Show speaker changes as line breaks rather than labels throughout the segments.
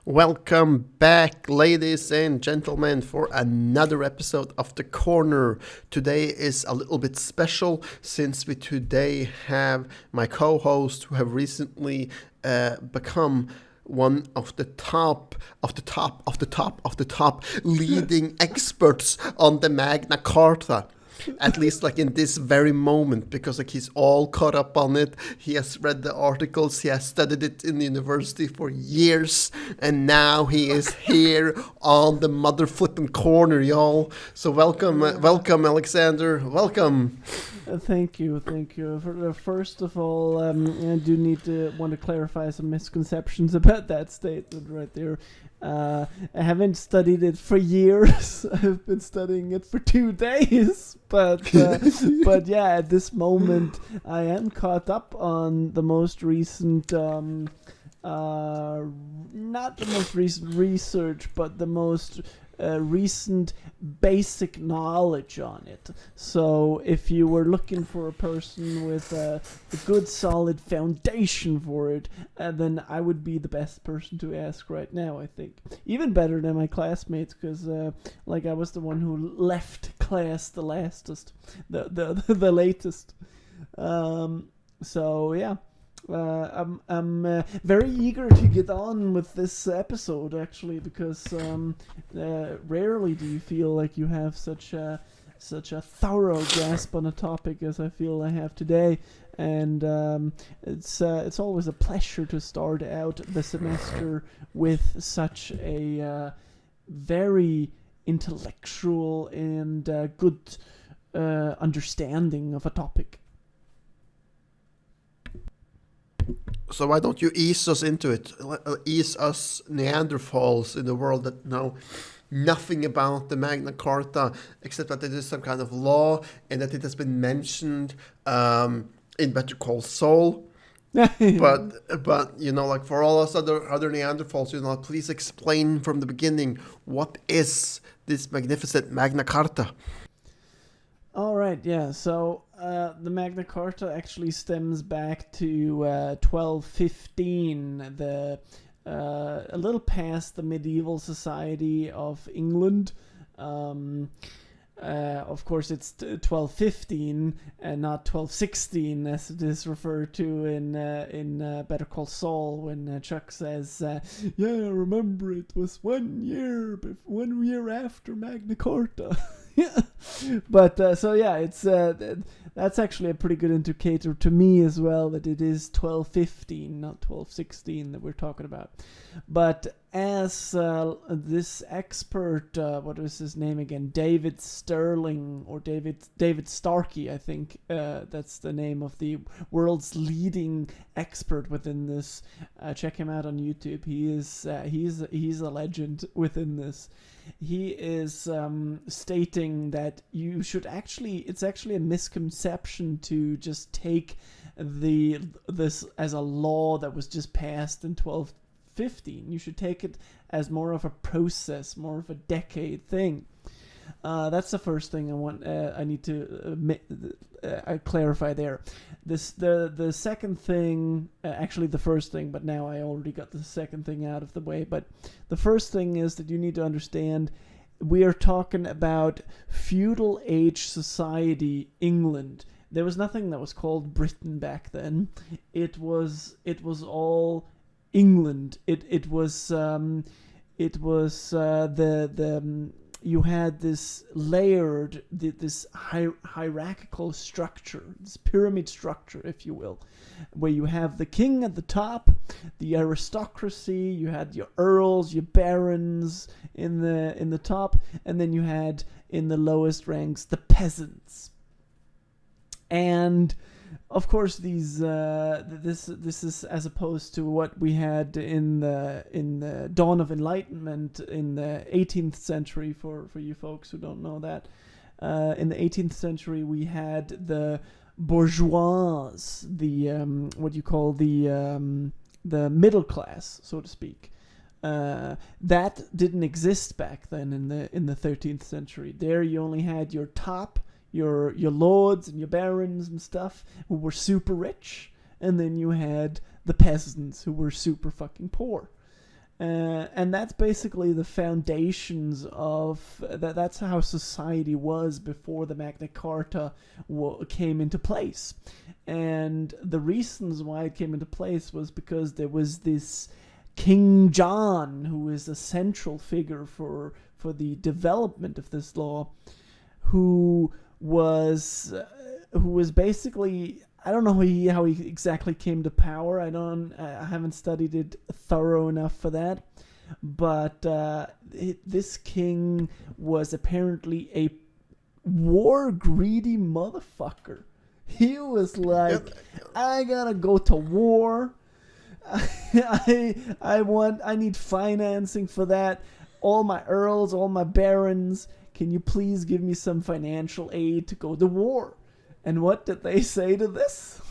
Welcome back, ladies and gentlemen, for another episode of The Corner. Today is a little bit special since we today have my co-host who have recently become one of the top leading experts on the Magna Carta. At least like in this very moment, because like he's all caught up on it. He has read the articles, he has studied it in the university for years, and now he is here on the motherfucking corner, y'all. So welcome, Alexander. Welcome.
Thank you. First of all, I do want to clarify some misconceptions about that statement right there. I haven't studied it for years. I've been studying it for 2 days, but yeah, at this moment I am caught up on the most recent, not the most recent research, but the most recent basic knowledge on it. So if you were looking for a person with a good solid foundation for it, then I would be the best person to ask right now, I think. Even better than my classmates, because I was the one who left class the latest. So yeah. I'm very eager to get on with this episode, actually, because rarely do you feel like you have such a thorough grasp on a topic as I feel I have today, and it's always a pleasure to start out the semester with such a very intellectual and good understanding of a topic.
So why don't you ease us into it? Ease us Neanderthals in the world that know nothing about the Magna Carta, except that it is some kind of law and that it has been mentioned in Better Call Saul. but like for all us other Neanderthals, please explain from the beginning, what is this magnificent Magna Carta?
All right, yeah. So the Magna Carta actually stems back to 1215, a little past the medieval society of England. Of course, it's 1215 and not 1216, as it is referred to in Better Call Saul, when Chuck says, "Yeah, remember it was 1 year after Magna Carta." But so yeah, it's that's actually a pretty good indicator to me as well, that it is 1215, not 1216 that we're talking about. But as this expert, what was his name again? David Sterling, or David Starkey, I think that's the name of the world's leading expert within this. Check him out on YouTube. He's a legend within this. He is stating that it's actually a misconception to just take this as a law that was just passed in 1215. You should take it as more of a process, more of a decade thing. That's the first thing I need to clarify there. The second thing, actually the first thing, but now I already got the second thing out of the way. But the first thing is that you need to understand, we are talking about feudal age society England. There was nothing that was called Britain back then. It was all England. You had this layered, this hierarchical structure, this pyramid structure, if you will, where you have the king at the top, the aristocracy, you had your earls, your barons in the top, and then you had in the lowest ranks the peasants. And of course, this is as opposed to what we had in the dawn of enlightenment in the 18th century. For you folks who don't know that, in the 18th century we had the bourgeois, the middle class, so to speak. That didn't exist back then in the 13th century. There you only had your top, your lords and your barons and stuff who were super rich, and then you had the peasants who were super fucking poor. And that's basically the foundations of that. That's how society was before the Magna Carta came into place. And the reasons why it came into place was because there was this King John, who is a central figure for the development of this law, who was basically, I don't know how he exactly came to power. I haven't studied it thorough enough for that. But this king was apparently a war-greedy motherfucker. He was like, I gotta go to war. I need financing for that. All my earls, all my barons, can you please give me some financial aid to go to war? And what did they say to this?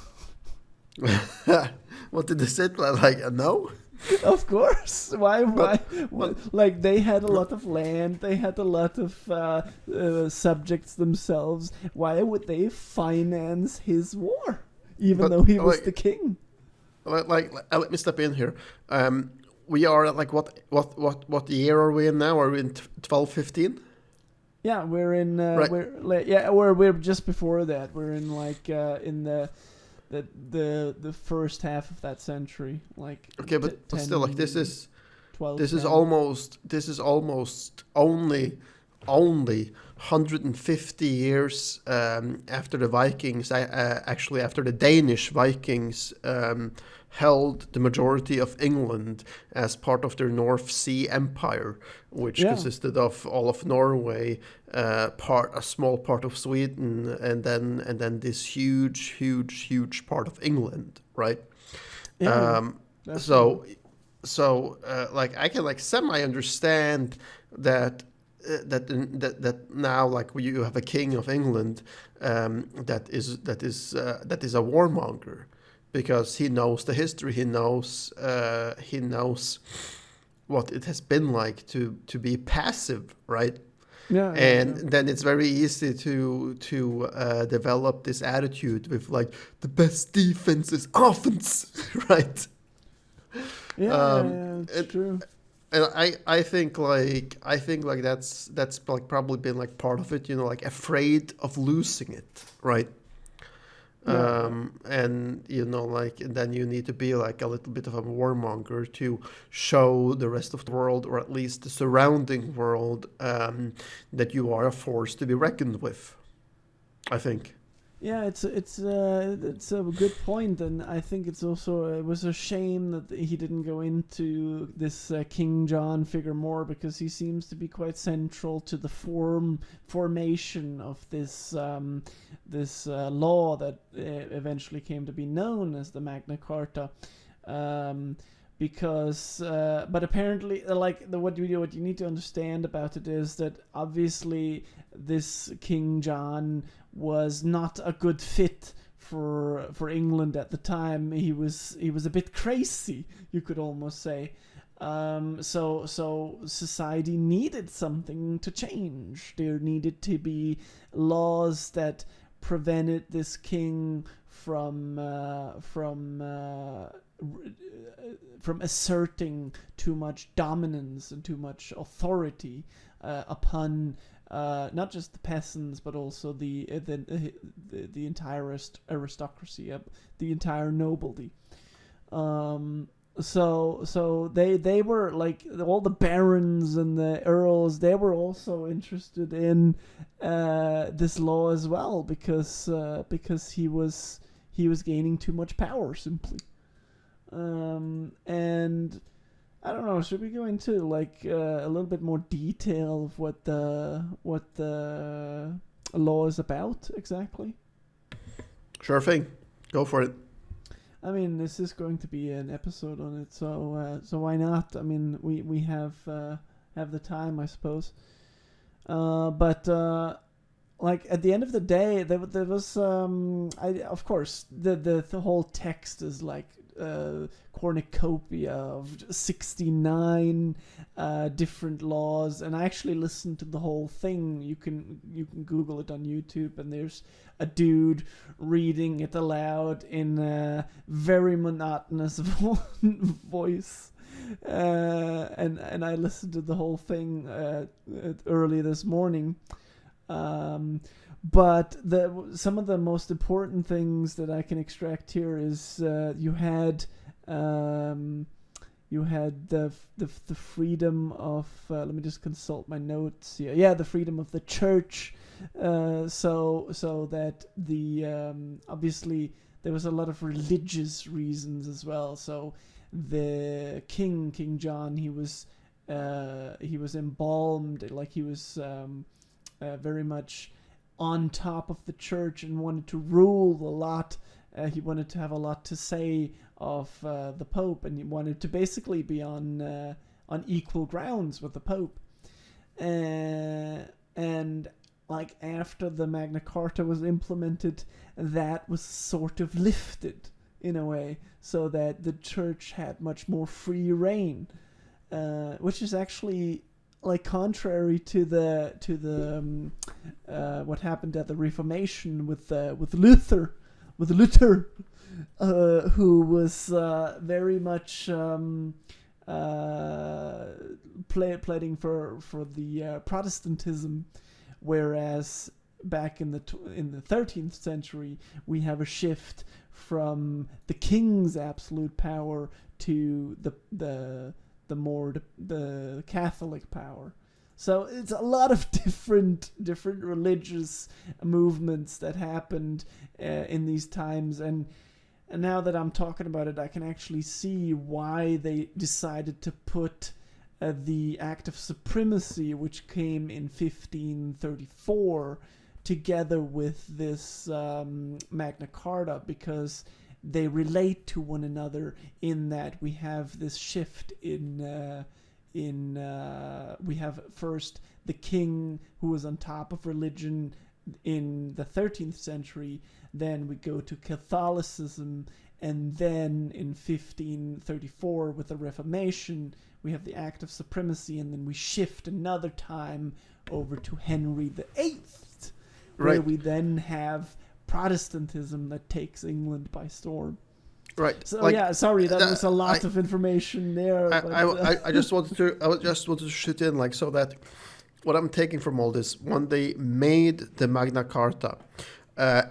What did they say? Like a no?
Of course. Why? Like, they had a lot of land. They had a lot of subjects themselves. Why would they finance his war, even though he was the king?
Let me step in here. We are at like what year are we in now? Are we in 1215?
Yeah, we're in.
Right.
We're just before that. We're in like in the first half of that century. Like,
okay, but still, like, this is
12,
this
10.
is almost only 150 years after the Vikings, actually after the Danish Vikings held the majority of England as part of their North Sea Empire, which consisted of all of Norway, a small part of Sweden, and then this huge part of England, right?
Yeah,
so like, I can like semi understand that now, like, you have a king of England that is a warmonger, because he knows the history, he knows what it has been like to be passive, right? Then it's very easy to develop this attitude with like, the best defense is offense, right?
It's true.
And I think that's like probably been like part of it, like afraid of losing it, right? And like, and then you need to be like a little bit of a warmonger to show the rest of the world, or at least the surrounding world, that you are a force to be reckoned with, I think.
Yeah, it's a good point, and I think it was a shame that he didn't go into this King John figure more, because he seems to be quite central to the formation of this law that eventually came to be known as the Magna Carta. Because but apparently, like, what you need to understand about it is that obviously this King John was not a good fit for England at the time. He was a bit crazy, you could almost say. So society needed something to change. There needed to be laws that prevented this king from asserting too much dominance and too much authority upon not just the peasants, but also the entire aristocracy, the entire nobility. So they were like, all the barons and the earls. They were also interested in this law as well, because he was gaining too much power, simply. And I don't know, should we go into like a little bit more detail of what the law is about exactly?
Sure thing, go for it.
I mean, this is going to be an episode on it, so why not? I mean, we have the time, I suppose. But like, at the end of the day, there was of course the whole text is like cornucopia of 69 different laws, and I actually listened to the whole thing. You can Google it on YouTube, and there's a dude reading it aloud in a very monotonous voice. and I listened to the whole thing early this morning. But some of the most important things that I can extract here is you had the freedom of let me just consult my notes here. Yeah, the freedom of the church. So that the obviously there was a lot of religious reasons as well. So the King John, he was embalmed, like he was very much on top of the church and wanted to rule a lot. He wanted to have a lot to say of the Pope, and he wanted to basically be on equal grounds with the Pope. And like after the Magna Carta was implemented, that was sort of lifted in a way, so that the church had much more free reign, which is actually like contrary to the what happened at the Reformation with Luther, who was very much pleading for the Protestantism, whereas back in the 13th century we have a shift from the king's absolute power to the Catholic power. So it's a lot of different religious movements that happened in these times, and now that I'm talking about it, I can actually see why they decided to put the Act of Supremacy, which came in 1534, together with this Magna Carta, because they relate to one another in that we have this shift in we have first the king who was on top of religion in the 13th century, then we go to Catholicism, and then in 1534 with the Reformation we have the Act of Supremacy, and then we shift another time over to Henry VIII, where we then have Protestantism that takes England by storm.
Right.
So sorry, that was a lot of information there.
I just wanted to shoot in, like, so that what I'm taking from all this, when they made the Magna Carta,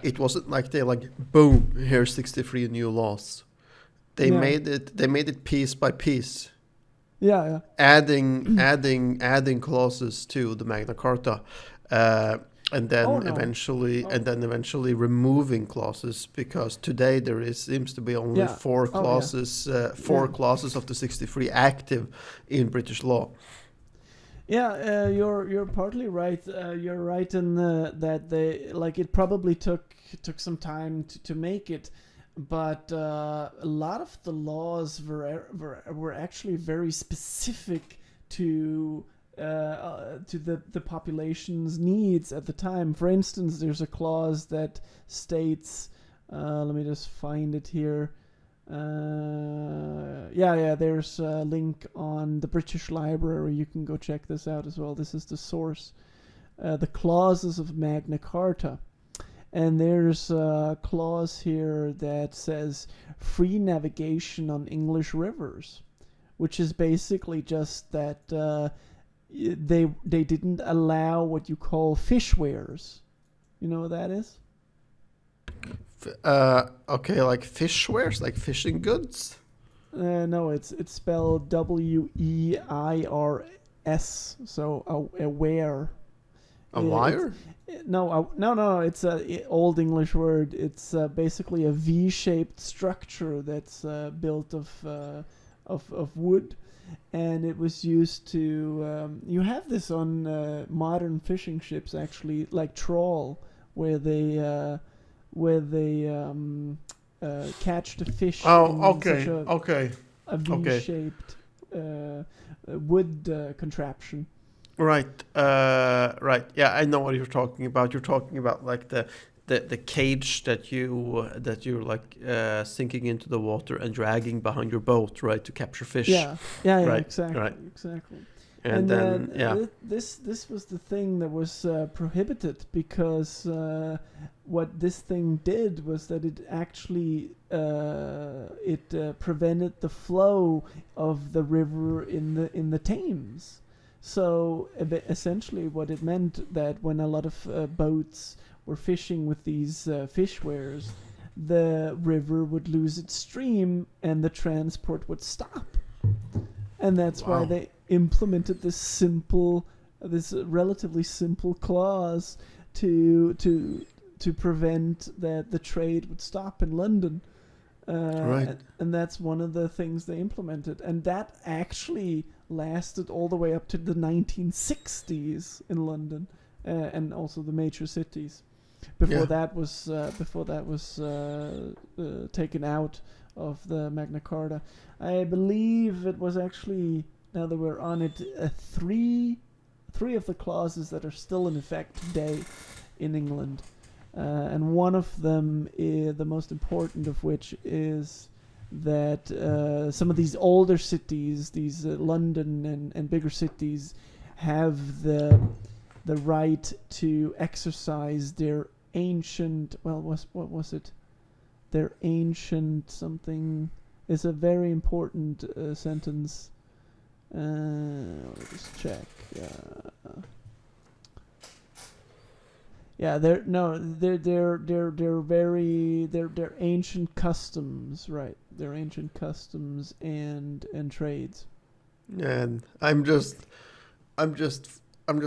it wasn't like they boom, here's 63 new laws. They made it piece by piece.
Yeah.
Adding clauses to the Magna Carta. And then eventually removing clauses, because today seems to be only four clauses of the 63 active in British law.
Yeah, you're partly right. You're right in that they it probably took some time to make it, but a lot of the laws were actually very specific to the population's needs at the time. For instance, there's a clause that states, let me just find it here. There's a link on the British Library. You can go check this out as well. This is the source. The clauses of Magna Carta. And there's a clause here that says free navigation on English rivers, which is basically just that they didn't allow what you call fish wares. You know what that is?
Okay, like fish wares, like fishing goods?
No, it's spelled WEIRS, so a ware.
A wire?
No. It's a old English word. It's basically a V-shaped structure that's built of wood, and it was used to. You have this on modern fishing ships, actually, like trawl, where they catch the fish.
Oh,
in a V-shaped wood contraption.
Right. Yeah, I know what you're talking about. You're talking about like the cage that you're like sinking into the water and dragging behind your boat, right, to capture fish.
Yeah,
right.
exactly.
Right.
Exactly.
And then
this was the thing that was prohibited, because what this thing did was that it actually prevented the flow of the river in the Thames. So essentially, what it meant that when a lot of boats were fishing with these fish weirs, the river would lose its stream and the transport would stop. And that's why they implemented this relatively simple clause to prevent that the trade would stop in London. Right. And that's one of the things they implemented. And that actually lasted all the way up to the 1960s in London, and also the major cities. Before that was taken out of the Magna Carta. I believe it was actually, now that we're on it, three of the clauses that are still in effect today in England. And one of them, the most important of which, is that some of these older cities, these London and bigger cities, have the right to exercise their ancient, what was it? Their ancient something is a very important sentence. Let me just check. They're ancient customs, right? They're ancient customs and trades.
And I'm just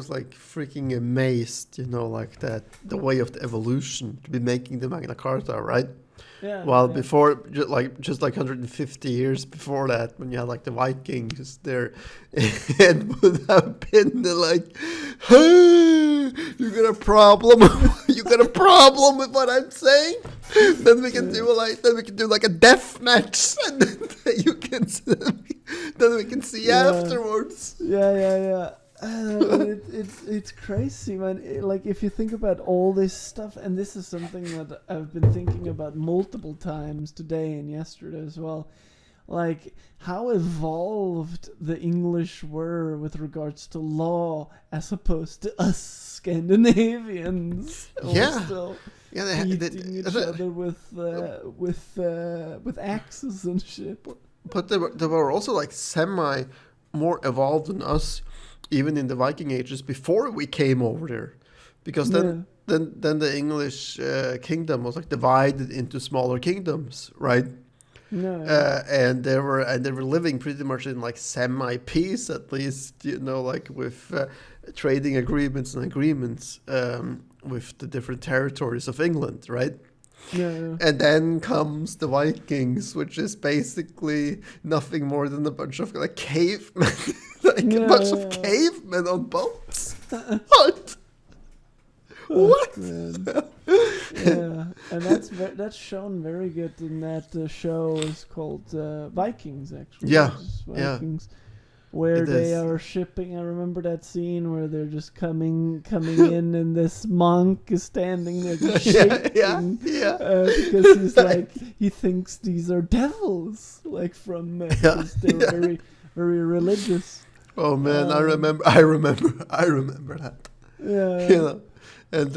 like freaking amazed, like that, the way of the evolution to be making the Magna Carta, right?
Yeah.
While before, just like 150 years before that, when you had like the Vikings there, it would have been like, hey, you got a problem? You got a problem with what I'm saying? Then we can do like a death match, and then we can see afterwards.
Yeah. It's crazy, man. Like, if you think about all this stuff, and this is something that I've been thinking about multiple times today and yesterday as well, like how evolved the English were with regards to law as opposed to us Scandinavians. Still beating each other with axes and shit.
But they were also like semi more evolved than us, even in the Viking ages before we came over there, because then the English kingdom was like divided into smaller kingdoms, right? And they were living pretty much in like semi peace, at least, like with trading agreements with the different territories of England, right?
Yeah.
And then comes the Vikings, which is basically nothing more than a bunch of like cavemen, a bunch of cavemen on boats. What? What?
Yeah, and that's shown very good in that show is called Vikings, actually. Vikings. Where they are shipping. I remember that scene where they're just coming in, and this monk is standing there just shaking. Because he's like, he thinks these are devils, like from because they're very, very religious.
Oh man, I remember that.
Yeah.
And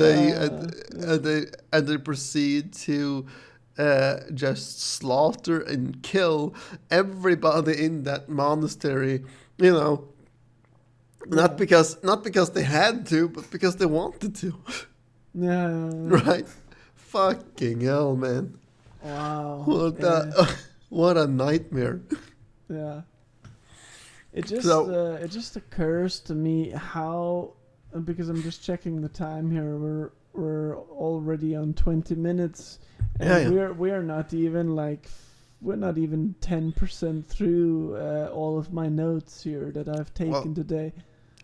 they proceed to just slaughter and kill everybody in that monastery. Not because they had to, but because they wanted to.
Yeah.
Right? Fucking hell, man.
Wow.
What a nightmare.
Yeah. It just occurs to me how, because I'm just checking the time here, we're already on 20 minutes, and we're not even 10% through all of my notes here that I've taken today.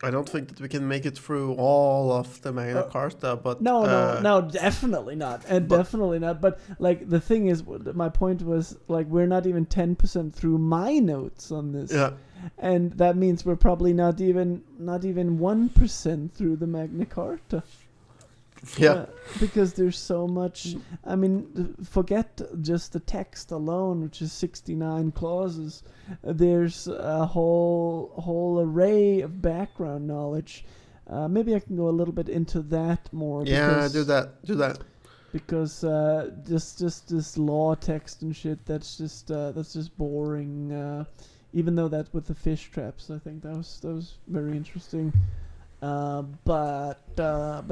I don't think that we can make it through all of the Magna Carta, but
no, definitely not, definitely not. But like the thing is, my point was like we're not even 10% through my notes on this.
Yeah.
And that means we're probably not even 1% through the Magna Carta.
Yeah.
Because there's so much. I mean, forget just the text alone, which is 69 clauses. There's a whole array of background knowledge. Maybe I can go a little bit into that more.
Yeah,
because,
do that.
Because just this law text and shit, that's just boring. Even though that with the fish traps, I think that was very interesting. But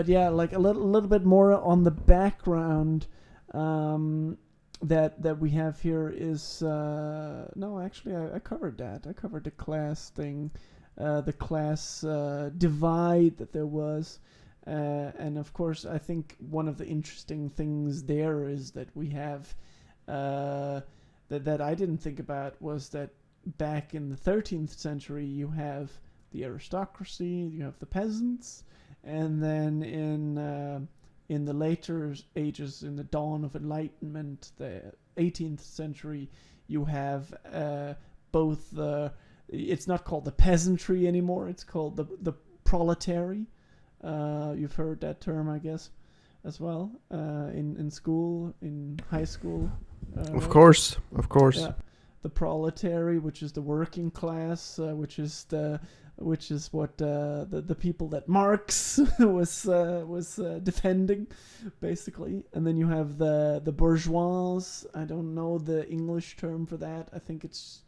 yeah, like a little bit more on the background that we have here is no, actually I covered that. I covered the class thing, the class divide that there was, and of course I think one of the interesting things there is that we have that I didn't think about was that back in the 13th century you have the aristocracy, you have the peasants, and then in the later ages, in the dawn of enlightenment, the 18th century, you have both the. It's not called the peasantry anymore. It's called the proletary. You've heard that term, I guess, as well, in school, in high school.
Of course.
Yeah, the proletary, which is the working class, which is what the people that Marx was defending, basically. And then you have the bourgeois. I don't know the English term for that. I think it's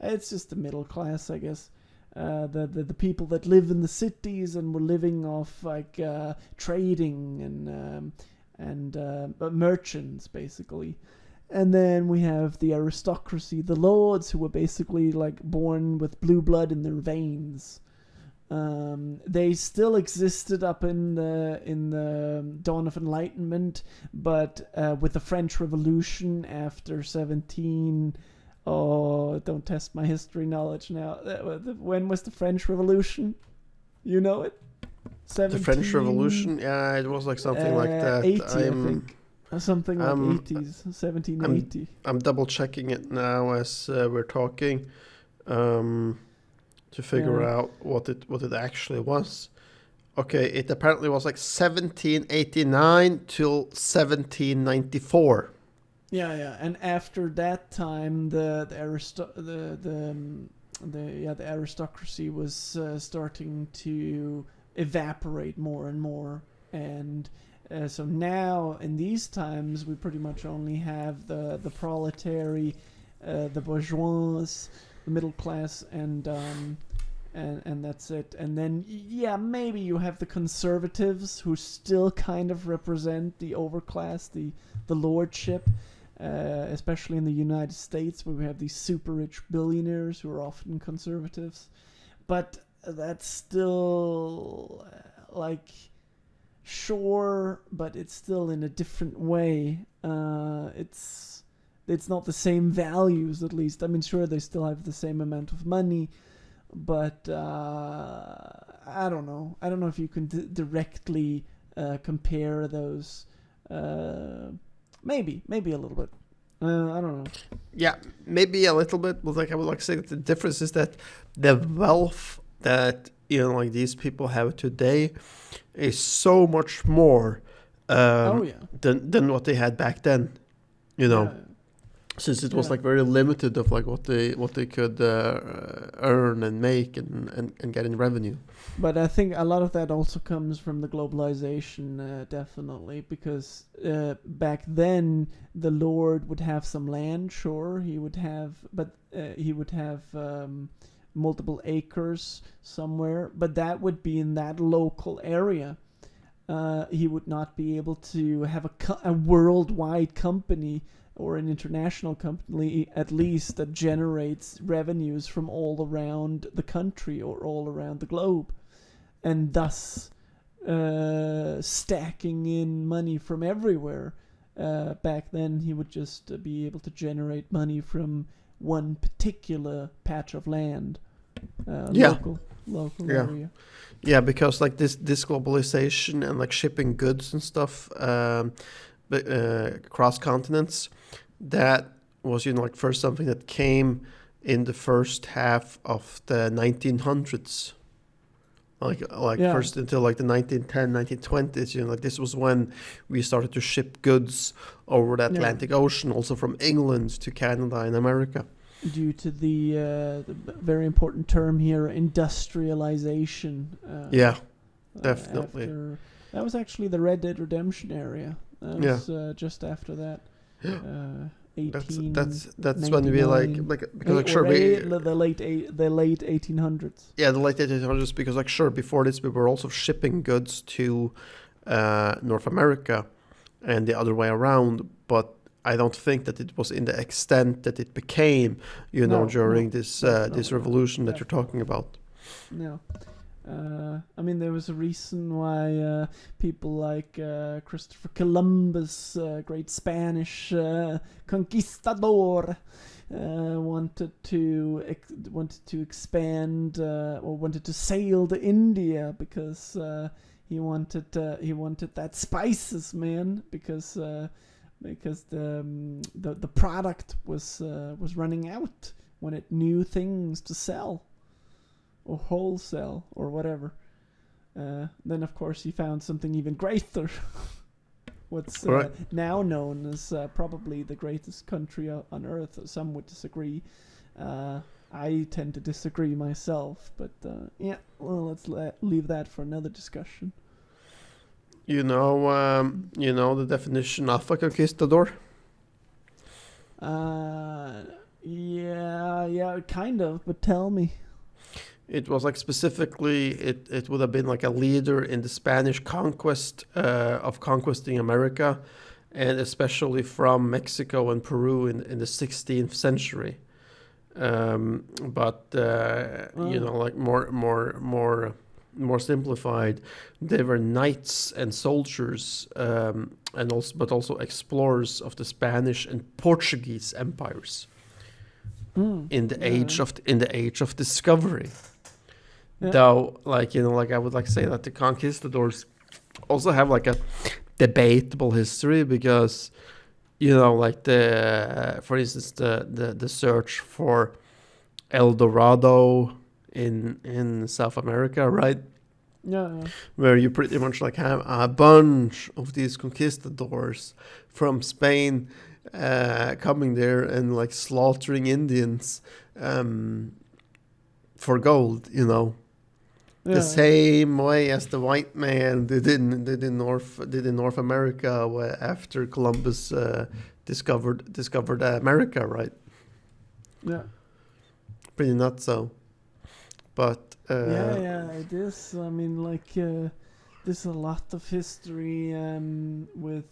just the middle class, I guess. The people that live in the cities and were living off like trading and merchants, basically. And then we have the aristocracy, the lords, who were basically like born with blue blood in their veins. They still existed up in the dawn of enlightenment, but with the French Revolution after 17. Oh, don't test my history knowledge now. When was the French Revolution? You know it?
17, the French Revolution? Yeah, it was like something like that.
80, I think. Something like 80s, 1780.
I'm double checking it now as we're talking to figure out what it actually was. Okay, it apparently was like 1789 till 1794.
Yeah, and after that time, the aristocracy was starting to evaporate more and more, and so now in these times we pretty much only have the proletary, the bourgeois, the middle class, and that's it. And then maybe you have the conservatives who still kind of represent the overclass, the lordship. Especially in the United States, where we have these super rich billionaires who are often conservatives. But that's still sure, but it's still in a different way. It's not the same values, at least. I mean, sure, they still have the same amount of money, but I don't know. I don't know if you can directly compare those. Maybe a little bit. I don't know.
Yeah, maybe a little bit. But like I would like to say that the difference is that the wealth that like these people have today is so much more than what they had back then. Since it was like very limited of like what they could earn and make and get in revenue.
But I think a lot of that also comes from the globalization, definitely, because back then the lord would have some land, sure, he would have multiple acres somewhere, but that would be in that local area. He would not be able to have a worldwide company or an international company, at least, that generates revenues from all around the country or all around the globe, and thus stacking in money from everywhere. Back then, he would just be able to generate money from one particular patch of land, local area.
Yeah, because like this globalization and like shipping goods and stuff across continents, that was like first something that came in the first half of the 1900s. like
Yeah.
first until like the 1910, 1920s. Like this was when we started to ship goods over the Atlantic Ocean, also from England to Canada and America.
Due to the very important term here, industrialization.
Definitely.
That was actually the Red Dead Redemption area. That was just after that. 18.
That's when we because like sure
the late 1800s.
Yeah, the late 1800s, because like sure before this we were also shipping goods to North America and the other way around, but I don't think that it was in the extent that it became, during this revolution that you're talking about.
No. I mean, there was a reason why people like Christopher Columbus, great Spanish conquistador, wanted to expand or wanted to sail to India because he wanted that spices, man, because the product was running out when it knew things to sell. Or wholesale, or whatever. Then, of course, he found something even greater. What's now known as probably the greatest country on earth. Some would disagree. I tend to disagree myself, but let's leave that for another discussion.
You know the definition of a conquistador?
Yeah, kind of, but tell me.
It was like specifically, it would have been like a leader in the Spanish conquest of conquesting America, and especially from Mexico and Peru in the 16th century. Like more simplified, they were knights and soldiers, and also explorers of the Spanish and Portuguese empires in the age of discovery. Yeah. Though, I would say that the conquistadors also have like a debatable history, because, for instance, the search for El Dorado in South America, right?
Yeah.
Where you pretty much have a bunch of these conquistadors from Spain coming there and slaughtering Indians for gold, the same way as the white man did in North America after Columbus discovered America, right?
Yeah.
Pretty nuts, so. But
it is. I mean, there's a lot of history with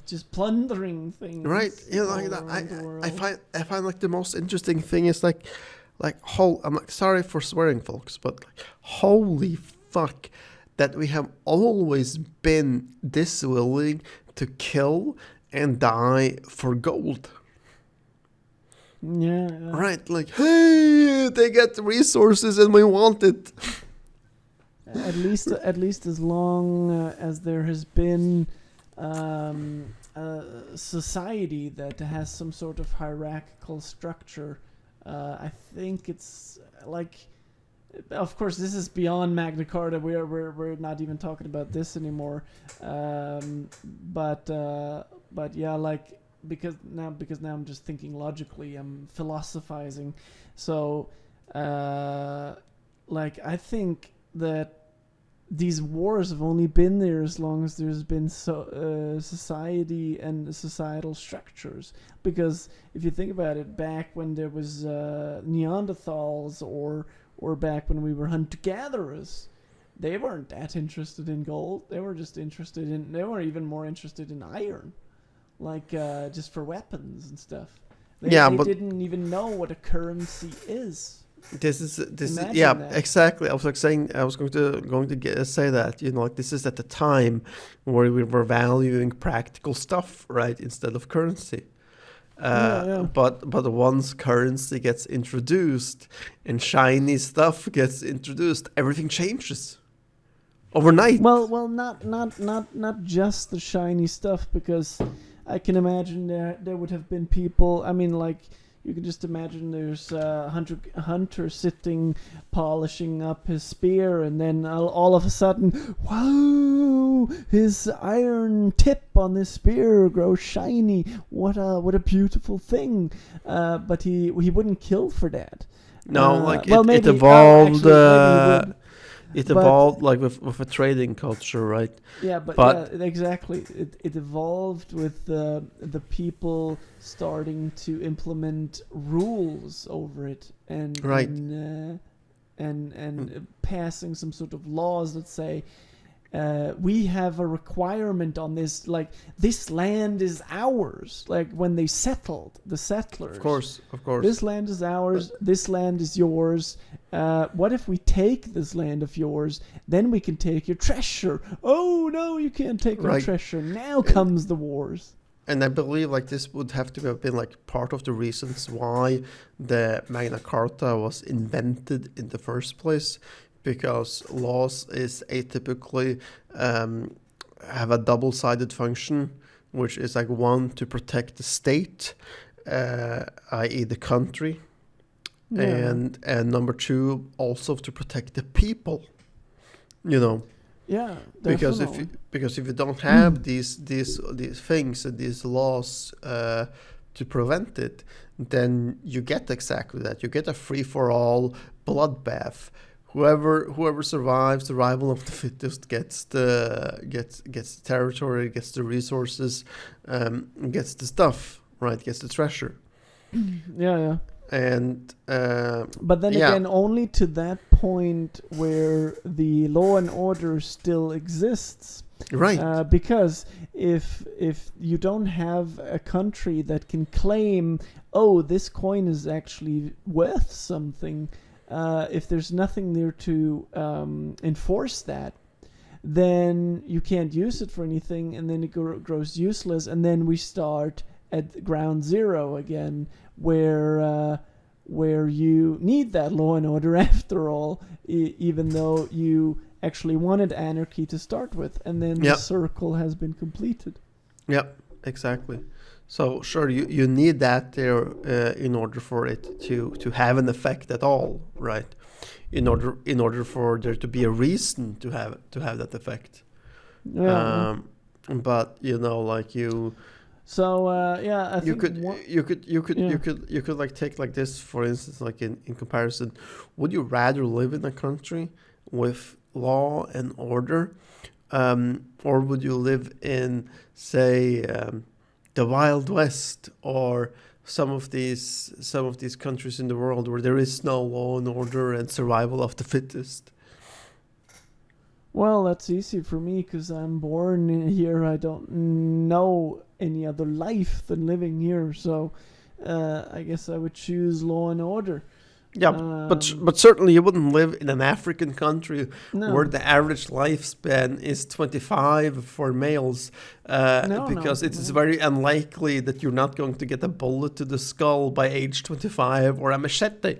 just plundering things.
Right. I find the most interesting thing is I'm sorry for swearing, folks, but holy fuck that we have always been this willing to kill and die for gold.
Yeah.
Right, hey, they get resources and we want it.
At least as long as there has been a society that has some sort of hierarchical structure. I think it's of course, this is beyond Magna Carta. We're not even talking about this anymore. But yeah, because now I'm just thinking logically. I'm philosophizing. So, I think that these wars have only been there as long as there's been society and societal structures. Because if you think about it, back when there was Neanderthals or back when we were hunter-gatherers, they weren't that interested in gold. They were just they were even more interested in iron, just for weapons and stuff. They didn't even know what a currency is.
This is
that.
Exactly. I was going to say that, this is at the time where we were valuing practical stuff, right, instead of currency. But once currency gets introduced and shiny stuff gets introduced, everything changes overnight.
Well, not just the shiny stuff, because I can imagine there would have been people. I mean, You can just imagine there's a hunter sitting, polishing up his spear, and then all of a sudden, wow! His iron tip on his spear grows shiny. What a beautiful thing! But he wouldn't kill for that.
No,
Maybe,
it evolved.
maybe he would.
It evolved like with a trading culture, right?
Yeah, but yeah, exactly. It evolved with the people starting to implement rules over it and
Right.
and passing some sort of laws that say we have a requirement on this, like this land is ours. Like when they settled, the settlers.
Of course.
This land is ours. This land is yours. What if we take this land of yours? Then we can take your treasure. Oh no, you can't take our treasure. Now comes the wars.
And I believe like this would have to have been like part of the reasons why the Magna Carta was invented in the first place, because laws is atypically have a double-sided function, which is like one to protect the state, i.e. the country, and number two also to protect the people. You know.
Yeah, definitely.
Because if you don't have these things and these laws to prevent it, then you get exactly that. You get a free-for-all bloodbath. Whoever survives, the survival of the fittest gets the territory, gets the resources, gets the stuff, right? Gets the treasure.
Yeah.
And
but then again, only to that point where the law and order still exists,
right?
Because if you don't have a country that can claim, oh, this coin is actually worth something, if there's nothing there to enforce that, then you can't use it for anything, and then it grows useless, and then we start at ground zero again, where you need that law and order after all, even though you actually wanted anarchy to start with, and then the circle has been completed.
Yep, exactly. So sure, you need that there in order for it to have an effect at all, right? In order for there to be a reason to have that effect.
Yeah.
But like you.
So I
you
think
could like take like this, for instance, like in comparison, would you rather live in a country with law and order, or would you live in, say, the Wild West, or some of these countries in the world where there is no law and order and survival of the fittest?
Well, that's easy for me because I'm born here. I don't know any other life than living here, so I guess I would choose law and order.
Yeah, but certainly you wouldn't live in an African country where the average lifespan is 25 for males, because it is very unlikely that you're not going to get a bullet to the skull by age 25 or a machete.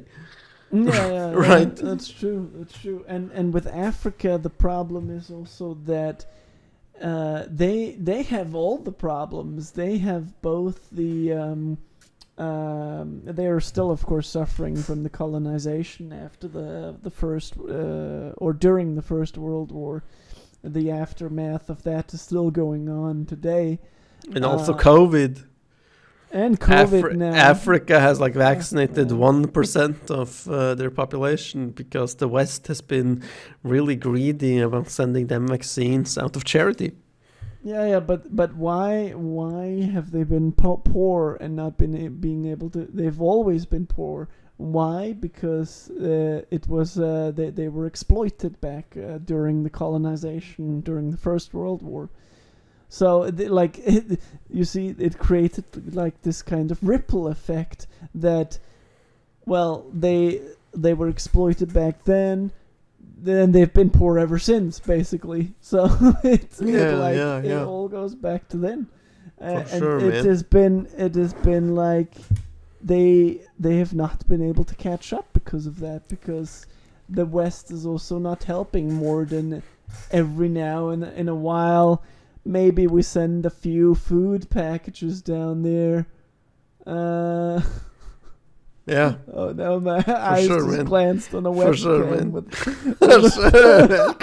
Yeah,
right.
That's true. And with Africa, the problem is also that they have all the problems. They have both the they are still, of course, suffering from the colonization after the first or during the First World War. The aftermath of that is still going on today,
and also COVID.
And COVID now.
Africa has like vaccinated 1% of their population because the West has been really greedy about sending them vaccines out of charity.
Yeah, but why have they been poor and not being able to? They've always been poor. Why? Because it was they were exploited back during the colonization, during the First World War. So, you see, it created like this kind of ripple effect that, well, they were exploited back then they've been poor ever since, basically. So it all goes back to then.
For
and
sure,
it has been like they have not been able to catch up because of that, because the West is also not helping more than every now and in a while. Maybe we send a few food packages down there.
Yeah.
Oh no, my eyes
sure,
just
man.
glanced on the
For
webcam.
sure, man.
With,
For sure, man.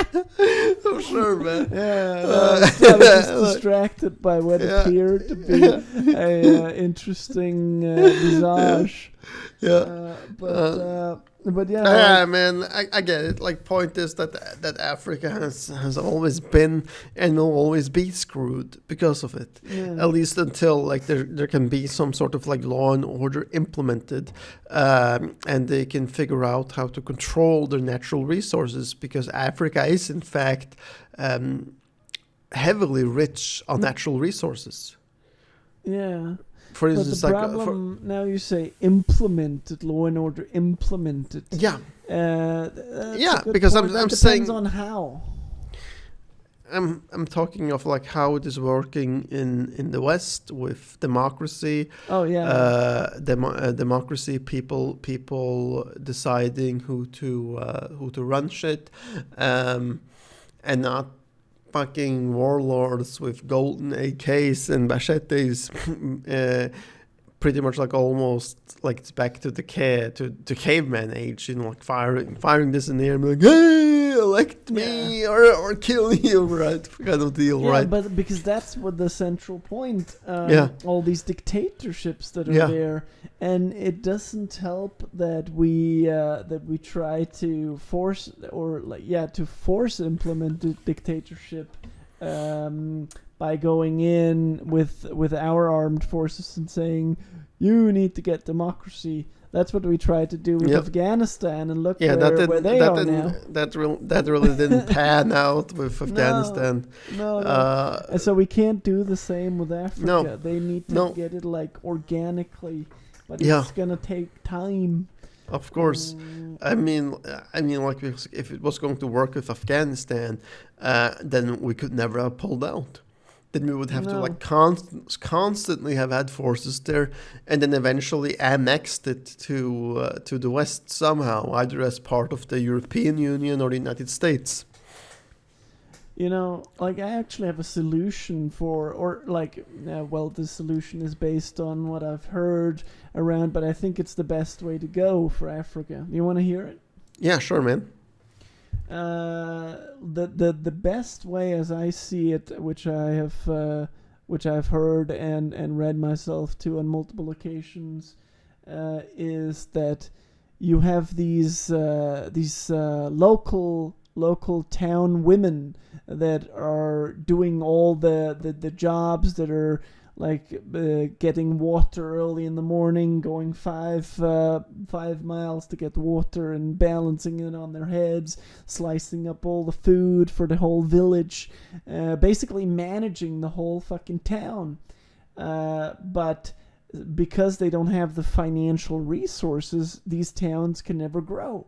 For sure, man.
yeah, no, I was just distracted by what
Yeah.
appeared to be a interesting visage.
Yeah.
But yeah,
Yeah, man, I get it. Like, point is that Africa has always been and will always be screwed because of it.
yeah.
At least until like there can be some sort of like law and order implemented, and they can figure out how to control their natural resources, because Africa is in fact heavily rich on natural resources.
Yeah.
For
But
instance,
the
like
problem now, you say implemented, law and order implemented.
yeah,
That's
Yeah,
a good
because
point.
I'm
That
saying-
depends on how.
I'm talking of like how it is working in the West with democracy.
Oh yeah.
Democracy, people deciding who to run shit, and not fucking warlords with golden AKs and machetes, pretty much like almost like it's back to the caveman age, you know, like firing this in the air and be like, hey, elect me or kill you, right? Kind of deal,
Yeah,
right?
but because that's what the central point.
Yeah.
All these dictatorships that are
Yeah.
there, and it doesn't help that we try to force implement the dictatorship by going in with our armed forces and saying you need to get democracy. That's what we tried to do with
Yep.
Afghanistan, and look
Yeah,
where they are now.
that really didn't pan out with Afghanistan.
No.
Uh,
And so we can't do the same with Africa.
No.
They need to
No.
get it like organically, but
Yeah.
it's gonna take time.
Of course. I mean, like if it was going to work with Afghanistan, then we could never have pulled out. Then we would have to
No.
like constantly have had forces there, and then eventually annexed it to the West somehow, either as part of the European Union or the United States.
You know, like I actually have a solution the solution is based on what I've heard around, but I think it's the best way to go for Africa. You want to hear it?
Yeah, sure, man.
The best way, as I see it, which I've heard and read myself to on multiple occasions, is that you have these local town women that are doing all the jobs that are like getting water early in the morning, going 5 miles to get water and balancing it on their heads, slicing up all the food for the whole village, basically managing the whole fucking town. But because they don't have the financial resources, these towns can never grow.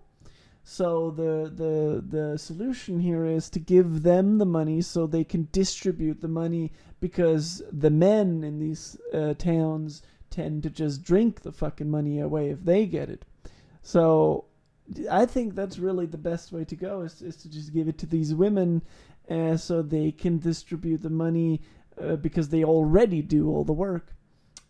So the solution here is to give them the money so they can distribute the money, because the men in these towns tend to just drink the fucking money away if they get it. So I think that's really the best way to go, is to just give it to these women so they can distribute the money because they already do all the work.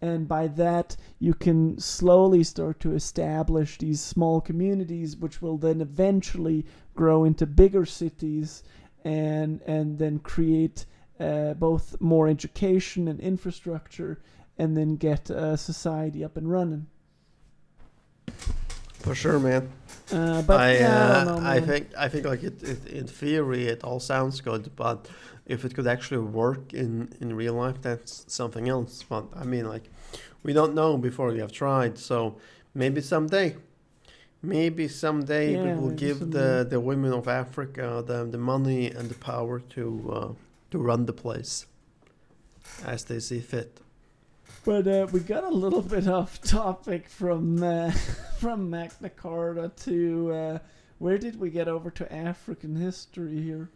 And by that, you can slowly start to establish these small communities, which will then eventually grow into bigger cities and then create both more education and infrastructure, and then get society up and running.
For sure, man.
But I don't know,
I
man.
think like it in theory it all sounds good, but if it could actually work in real life, that's something else. But I mean, like, we don't know before we have tried. So maybe someday we will give the women of Africa the money and the power to run the place as they see fit.
But we got a little bit off topic from Magna Carta to where did we get over to African history here?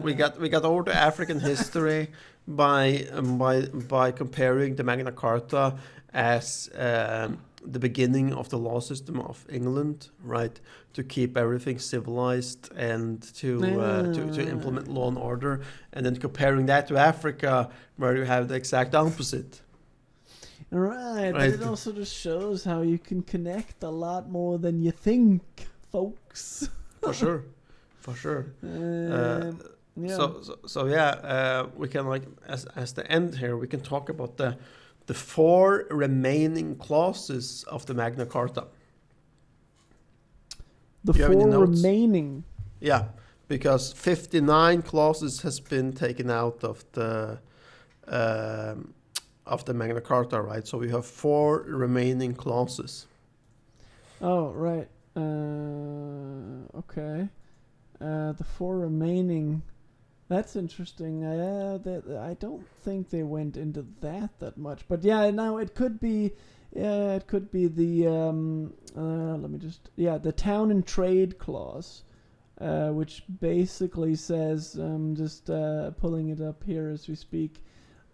We got over to African history by comparing the Magna Carta as the beginning of the law system of England, right? To keep everything civilized and to implement law and order, and then comparing that to Africa, where you have the exact opposite.
Right, but
Right.
it also just shows how you can connect a lot more than you think, folks.
For sure, for sure.
Yeah.
So yeah, we can like as the end here, we can talk about the 4 remaining clauses of the Magna Carta.
The
Do you have any
4
notes?
remaining.
Yeah, because 59 clauses has been taken out of the Magna Carta, right? So we have 4 remaining clauses.
Oh, right. Okay. The 4 remaining. That's interesting. I don't think they went into that much. But yeah, now it could be. Yeah, it could be the. Let me just. Yeah, the town and trade clause, which basically says. Just pulling it up here as we speak.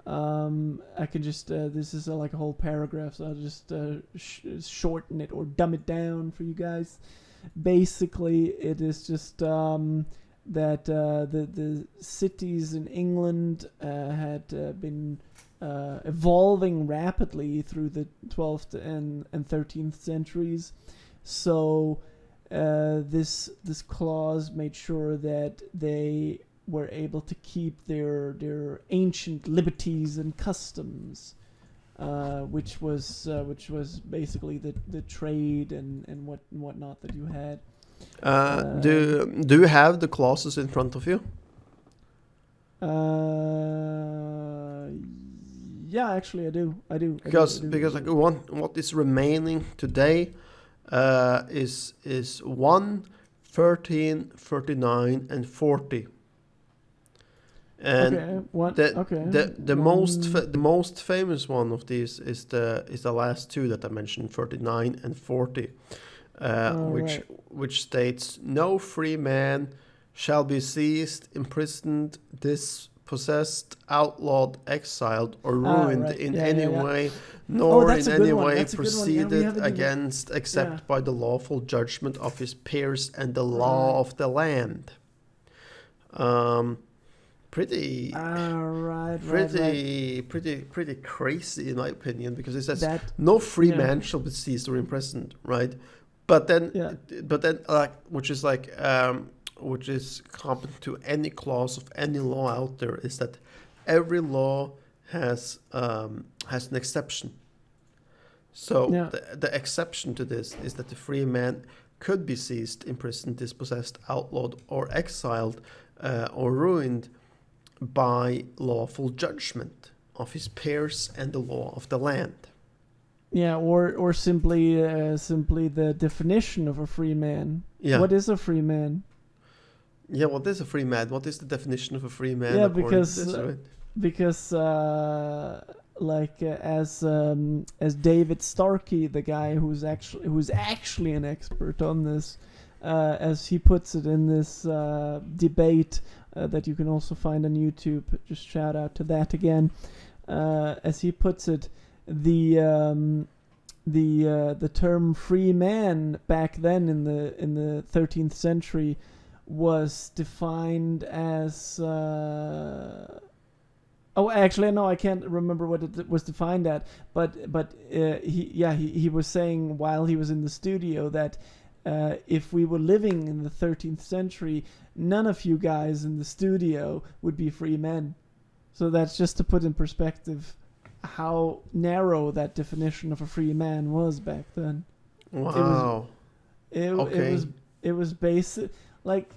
I can just. This is like a whole paragraph, so I'll just shorten it or dumb it down for you guys. Basically, it is just. That the cities in England had been evolving rapidly through the 12th and 13th centuries. So this clause made sure that they were able to keep their ancient liberties and customs, which was basically the trade and whatnot that you had.
Do you have the clauses in front of you?
Yeah, actually, I do.
Because like what is remaining today is 1, 13, 39, and 40. And the most famous one of these is the last 2 that I mentioned, 39 and 40. Which states, no free man shall be seized, imprisoned, dispossessed, outlawed, exiled, or ruined in any way, nor in any way proceeded against, except by the lawful judgment of his peers and the law of the land. Pretty crazy in my opinion, because it says no free man shall be seized or imprisoned, right? But then, like, which is common to any clause of any law out there, is that every law has an exception. So the exception to this is that the free man could be seized, imprisoned, dispossessed, outlawed, or exiled, or ruined by lawful judgment of his peers and the law of the land.
Yeah, or simply the definition of a free man.
Yeah.
What is a free man?
Yeah, what is a free man? What is the definition of a free man?
Yeah, because as David Starkey, the guy who's actually an expert on this, as he puts it in this debate that you can also find on YouTube. Just shout out to that again. As he puts it, the term free man back then in the 13th century was defined as actually no, I can't remember what it was defined at, but he was saying while he was in the studio that if we were living in the 13th century, none of you guys in the studio would be free men. So that's just to put in perspective how narrow that definition of a free man was back then.
Wow.
It was basic, like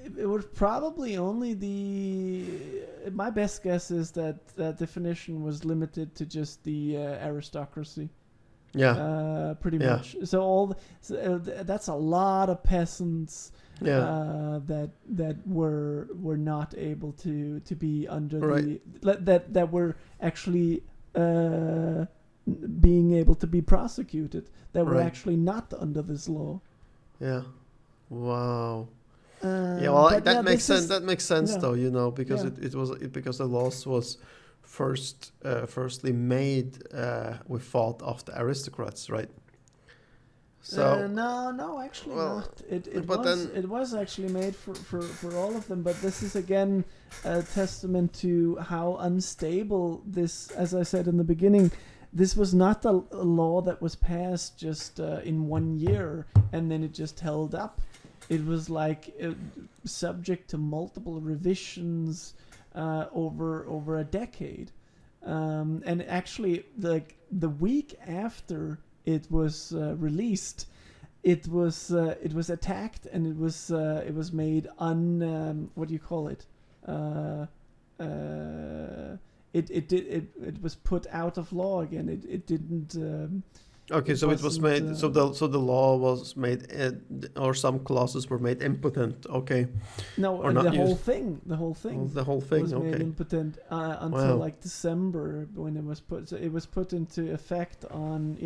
it was probably only my best guess is that definition was limited to just the aristocracy.
Yeah.
Pretty much. So that's a lot of peasants that were not able to be under that were actually being able to be prosecuted, that were actually not under this law.
Yeah. Wow. That makes sense. That makes sense though, because because the laws was firstly made with thought of the aristocrats, right? So
no, actually not. It was actually made for all of them, but this is again a testament to how unstable this, as I said in the beginning, this was not a law that was passed just in 1 year and then it just held up. It was like subject to multiple revisions over a decade. And actually, the week after it was released, it was attacked and it was made what do you call it? It was put out of law again. It didn't.
Okay, so it was made. So the law was made, or some clauses were made impotent. Okay.
No,
or not
the
used.
whole thing. The whole thing.
Oh, the whole thing.
Was made
Okay.
impotent until
Wow.
like December when it was put. So it was put into effect on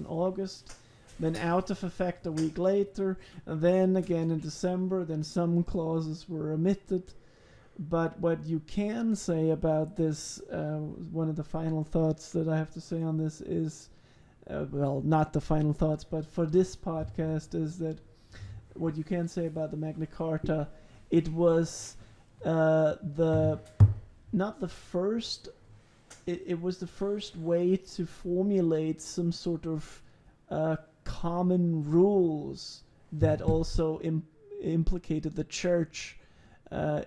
August, then out of effect a week later, and then again in December. Then some clauses were omitted. But what you can say about this, one of the final thoughts that I have to say on this is, well, not the final thoughts, but for this podcast, is that what you can say about the Magna Carta, it was not the first. It was the first way to formulate some sort of common rules that also implicated the church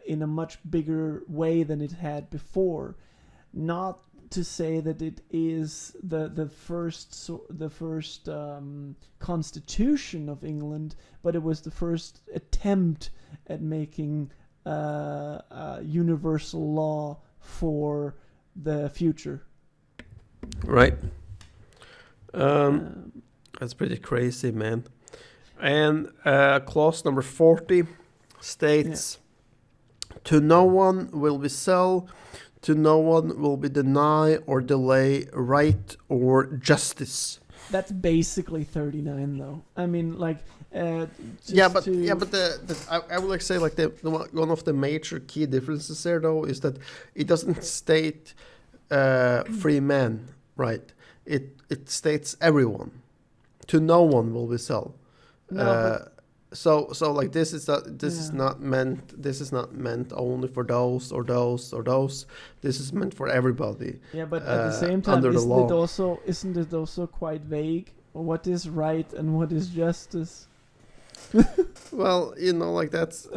in a much bigger way than it had before. Not to say that it is the first constitution of England, but it was the first attempt at making a universal law for the future.
Right. That's pretty crazy, man. And clause number 40 states, to no one will we sell, to no one will be deny or delay right or justice.
That's basically 39, though. I mean, like,
But I would like to say like the one of the major key differences there though is that it doesn't state free men, right? It states everyone. To no one will we sell. So like this is not meant only for those or those or those. This is meant for everybody.
Yeah, but at the same time,
under the law.
Isn't it also quite vague? What is right and what is justice?
Well, like that's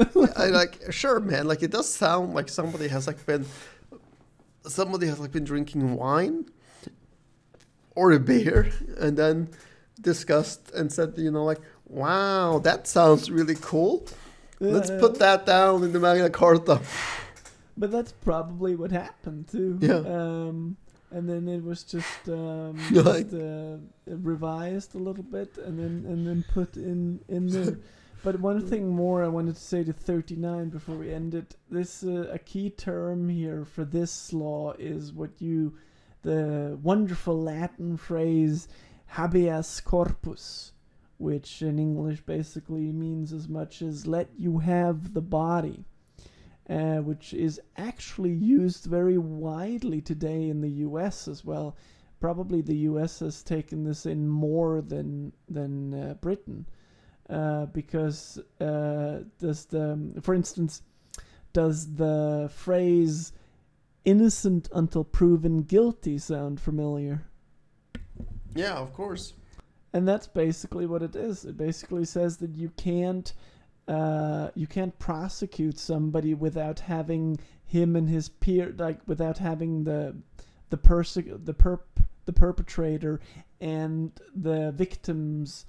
sure, man. Like it does sound like somebody has been drinking wine or a beer and then discussed and said, wow, that sounds really cool. Let's put that down in the Magna Carta.
But that's probably what happened too.
Yeah.
And then it was just revised a little bit and then put in there. But one thing more I wanted to say to 39 before we end it. This a key term here for this law is the wonderful Latin phrase habeas corpus, which in English basically means as much as let you have the body, which is actually used very widely today in the US as well. Probably the US has taken this in more than Britain, because for instance, does the phrase innocent until proven guilty sound familiar?
Yeah, of course.
And that's basically what it is. It basically says that you can't prosecute somebody without having him and his peer, like without having the perpetrator and the victims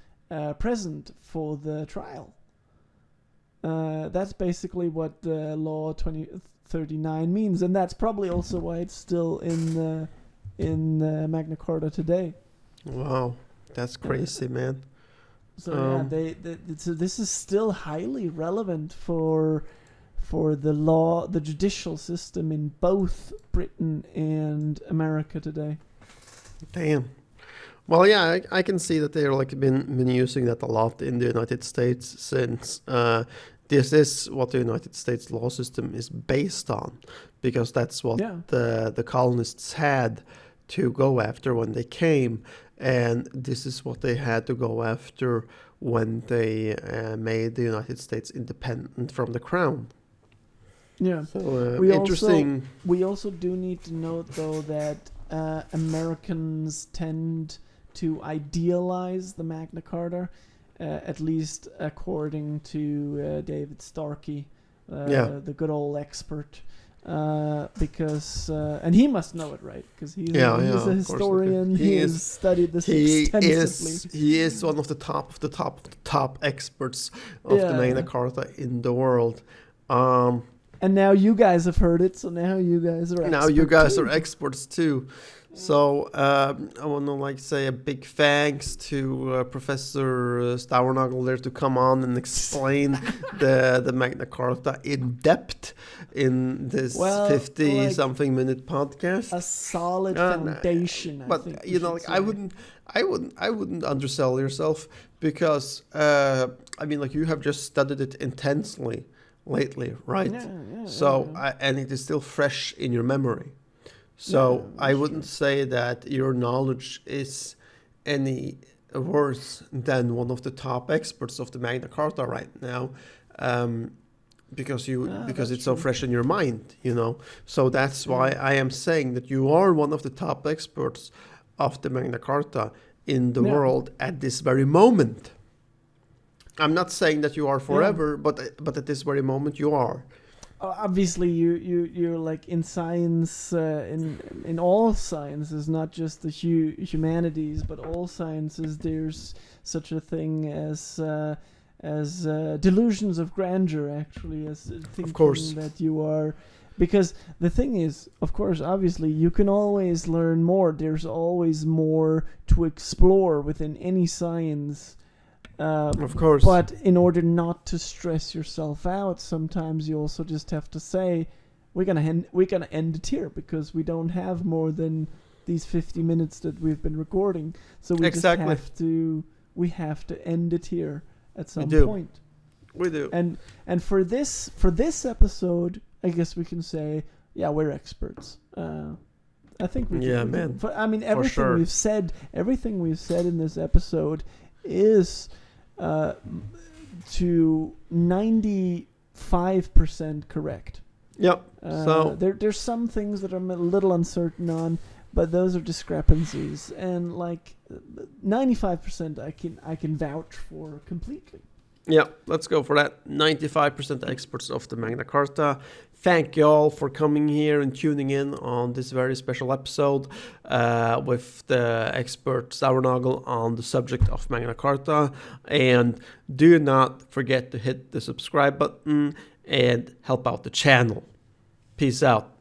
present for the trial. That's basically what the law 2039 means, and that's probably also why it's still in Magna Carta today.
Wow, that's crazy, man.
So so this is still highly relevant for the law, the judicial system in both Britain and America today.
Damn. Well, yeah, I can see that they're been using that a lot in the United States since this is what the United States law system is based on, because that's what the colonists had to go after when they came, and this is what they had to go after when they made the United States independent from the crown.
Yeah.
So
we
interesting.
We also do need to note, though, that Americans tend to idealize the Magna Carta, at least according to David Starkey, the good old expert. Because and he must know it, right? Because he's a historian. He has studied this extensively.
He is one of the top experts of the Magna Carta in the world.
And now you guys have heard it, so now you guys are
experts too. So I want to say a big thanks to Professor Staurnagel there to come on and explain the Magna Carta in depth in this 50-something minute podcast.
A solid foundation.
But I wouldn't undersell yourself, because you have just studied it intensely lately, right? And it is still fresh in your memory. So I wouldn't say that your knowledge is any worse than one of the top experts of the Magna Carta right now, because it's so fresh in your mind, So that's why I am saying that you are one of the top experts of the Magna Carta in the world at this very moment. I'm not saying that you are forever, but at this very moment you are.
Obviously, you're like in science, in all sciences, not just the humanities, but all sciences. There's such a thing as delusions of grandeur, actually, as thinking that you are. Because the thing is, of course, obviously, you can always learn more. There's always more to explore within any science.
Of course.
But in order not to stress yourself out, sometimes you also just have to say, we're gonna end it here, because we don't have more than these 50 minutes that we've been recording. So we just have to end it here at some point.
We do.
And for this episode, I guess we can say, we're experts. I think we can.
Yeah, man.
Everything we've said in this episode is to 95% correct.
Yep. So
there's some things that I'm a little uncertain on, but those are discrepancies, and 95% I can vouch for completely.
Yeah, let's go for that. 95% experts of the Magna Carta. Thank you all for coming here and tuning in on this very special episode with the expert Staurnagel on the subject of Magna Carta. And do not forget to hit the subscribe button and help out the channel. Peace out.